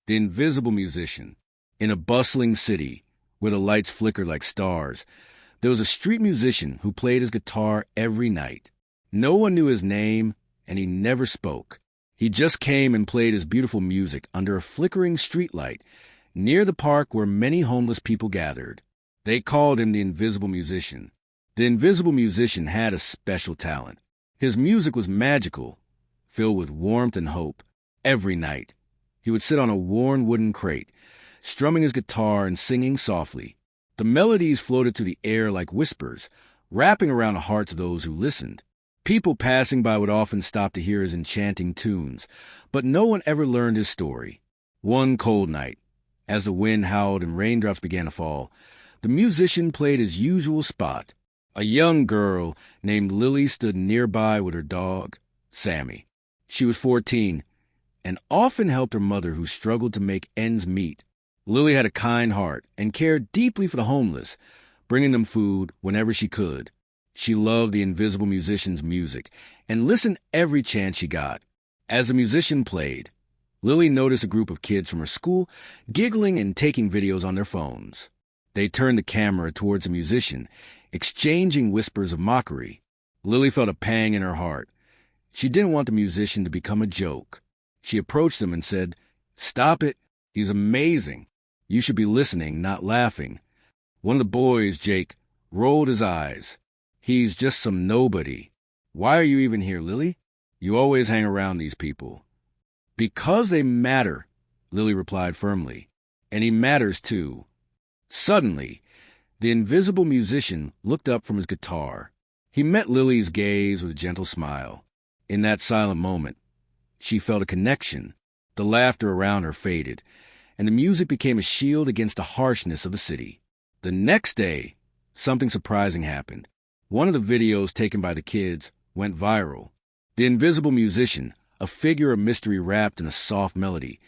The Invisible Musician. In a bustling city, where the lights flickered like stars, there was a street musician who played his guitar every night. No one knew his name, and he never spoke. He just came and played his beautiful music under a flickering streetlight near the park where many homeless people gathered. They called him the Invisible Musician. The Invisible Musician had a special talent. His music was magical, filled with warmth and hope. Every night, he would sit on a worn wooden crate, strumming his guitar and singing softly. The melodies floated through the air like whispers, wrapping around the hearts of those who listened. People passing by would often stop to hear his enchanting tunes, but no one ever learned his story. One cold night, as the wind howled and raindrops began to fall, the musician played his usual spot. A young girl named Lily stood nearby with her dog, Sammy. She was 14 and often helped her mother who struggled to make ends meet. Lily had a kind heart and cared deeply for the homeless, bringing them food whenever she could. She loved the Invisible Musician's music and listened every chance she got. As the musician played, Lily noticed a group of kids from her school giggling and taking videos on their phones. They turned the camera towards the musician, exchanging whispers of mockery. Lily felt a pang in her heart. She didn't want the musician to become a joke. She approached him and said, "Stop it. He's amazing. You should be listening, not laughing." One of the boys, Jake, rolled his eyes. "He's just some nobody. Why are you even here, Lily? You always hang around these people." "Because they matter," Lily replied firmly. "And he matters too." Suddenly, the Invisible Musician looked up from his guitar. He met Lily's gaze with a gentle smile. In that silent moment, she felt a connection. The laughter around her faded, and the music became a shield against the harshness of the city. The next day, something surprising happened. One of the videos taken by the kids went viral. The Invisible Musician, a figure of mystery wrapped in a soft melody,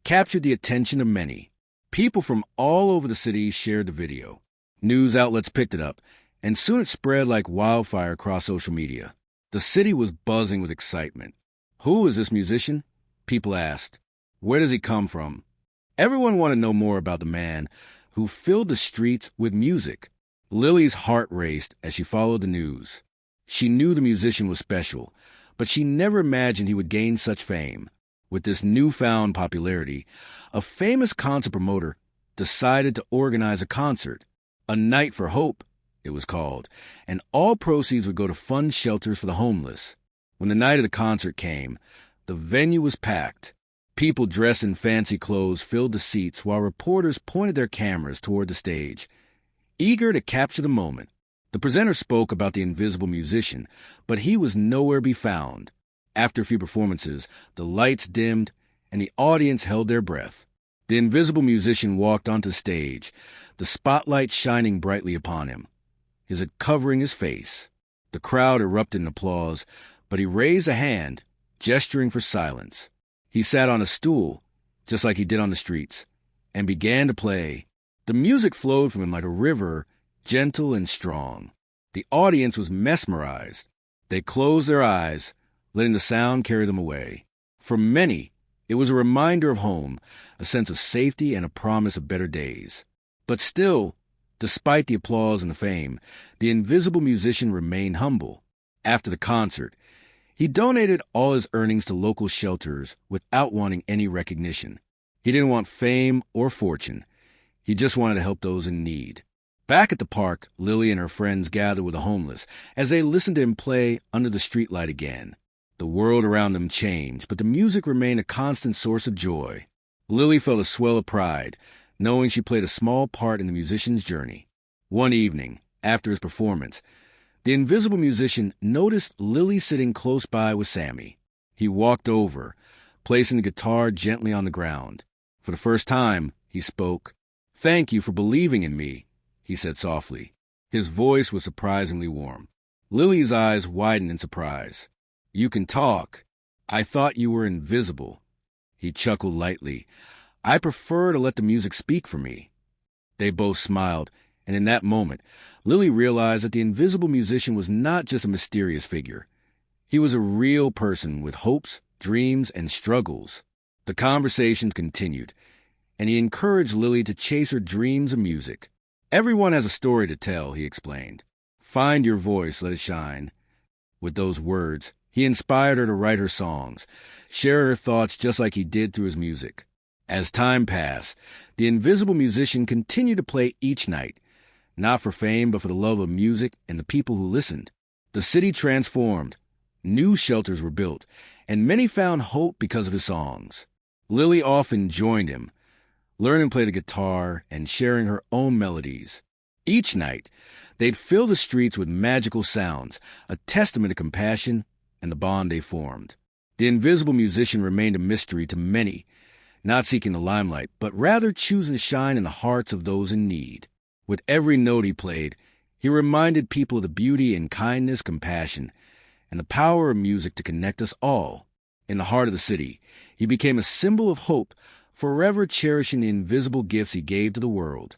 captured the attention of many. People from all over the city shared the video. News outlets picked it up, and soon it spread like wildfire across social media. The city was buzzing with excitement. "Who is this musician?" people asked. "Where does he come from?" Everyone wanted to know more about the man who filled the streets with music. Lily's heart raced as she followed the news. She knew the musician was special, but she never imagined he would gain such fame. With this newfound popularity, a famous concert promoter decided to organize a concert. A Night for Hope, it was called, and all proceeds would go to fund shelters for the homeless. When the night of the concert came, the venue was packed. People dressed in fancy clothes filled the seats while reporters pointed their cameras toward the stage, eager to capture the moment. The presenter spoke about the Invisible Musician, but he was nowhere to be found. After a few performances, the lights dimmed and the audience held their breath. The Invisible Musician walked onto the stage, the spotlight shining brightly upon him, his hood covering his face. The crowd erupted in applause, but he raised a hand, gesturing for silence. He sat on a stool, just like he did on the streets, and began to play. The music flowed from him like a river, gentle and strong. The audience was mesmerized. They closed their eyes, letting the sound carry them away. For many, it was a reminder of home, a sense of safety and a promise of better days. But still, despite the applause and the fame, the Invisible Musician remained humble. After the concert, he donated all his earnings to local shelters without wanting any recognition. He didn't want fame or fortune. He just wanted to help those in need. Back at the park, Lily and her friends gathered with the homeless as they listened to him play under the streetlight again. The world around them changed, but the music remained a constant source of joy. Lily felt a swell of pride, knowing she played a small part in the musician's journey. One evening, after his performance, the Invisible Musician noticed Lily sitting close by with Sammy. He walked over, placing the guitar gently on the ground. For the first time, he spoke. "Thank you for believing in me," he said softly. His voice was surprisingly warm. Lily's eyes widened in surprise. "You can talk. I thought you were invisible." He chuckled lightly. "I prefer to let the music speak for me." They both smiled, and in that moment, Lily realized that the Invisible Musician was not just a mysterious figure. He was a real person with hopes, dreams, and struggles. The conversations continued, and he encouraged Lily to chase her dreams of music. Everyone has a story to tell, he explained. Find your voice, let it shine. With those words, he inspired her to write her songs, share her thoughts just like he did through his music. As time passed, the invisible musician continued to play each night, not for fame, but for the love of music and the people who listened. The city transformed, new shelters were built, and many found hope because of his songs. Lily often joined him, learning to play the guitar and sharing her own melodies. Each night, they'd fill the streets with magical sounds, a testament to compassion and the bond they formed. The invisible musician remained a mystery to many, not seeking the limelight, but rather choosing to shine in the hearts of those in need. With every note he played, he reminded people of the beauty and kindness, compassion, and the power of music to connect us all. In the heart of the city, he became a symbol of hope, forever cherishing the invisible gifts he gave to the world.